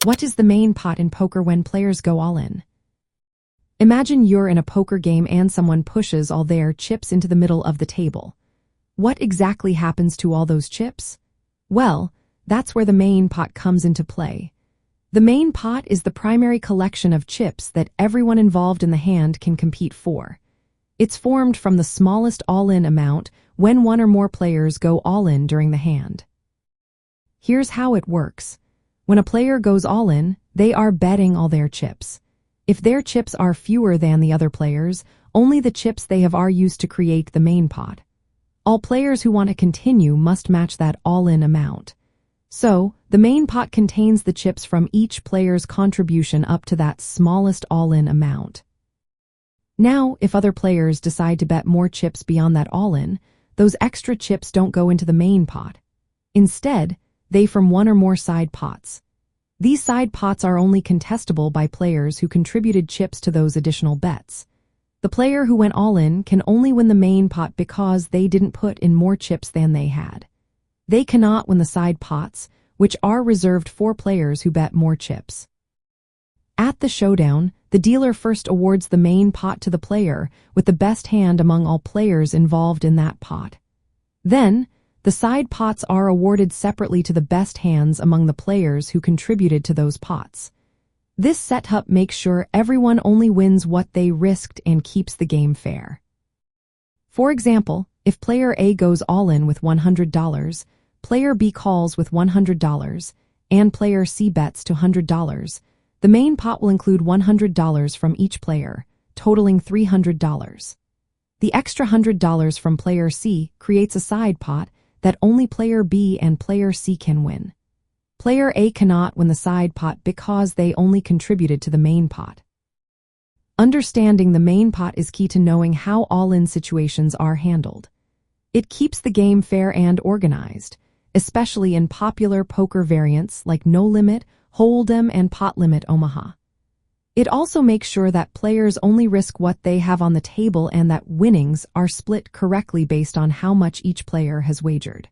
What is the main pot in poker when players go all in? Imagine you're in a poker game and someone pushes all their chips into the middle of the table. What exactly happens to all those chips? Well, that's where the main pot comes into play. The main pot is the primary collection of chips that everyone involved in the hand can compete for. It's formed from the smallest all-in amount when one or more players go all in during the hand. Here's how it works. When a player goes all in, they are betting all their chips. If their chips are fewer than the other players, only the chips they have are used to create the main pot. All players who want to continue must match that all-in amount. So, the main pot contains the chips from each player's contribution up to that smallest all-in amount. Now, if other players decide to bet more chips beyond that all-in, those extra chips don't go into the main pot. Instead, they form one or more side pots. These side pots are only contestable by players who contributed chips to those additional bets. The player who went all in can only win the main pot because they didn't put in more chips than they had. They cannot win the side pots, which are reserved for players who bet more chips. At the showdown, the dealer first awards the main pot to the player with the best hand among all players involved in that pot. Then, the side pots are awarded separately to the best hands among the players who contributed to those pots. This setup makes sure everyone only wins what they risked and keeps the game fair. For example, if player A goes all in with $100, player B calls with $100, and player C bets to $100, the main pot will include $100 from each player, totaling $300. The extra $100 from player C creates a side pot that only player B and player C can win. Player A cannot win the side pot because they only contributed to the main pot. Understanding the main pot is key to knowing how all-in situations are handled. It keeps the game fair and organized, especially in popular poker variants like No Limit, Holdem, and Pot Limit Omaha. It also makes sure that players only risk what they have on the table and that winnings are split correctly based on how much each player has wagered.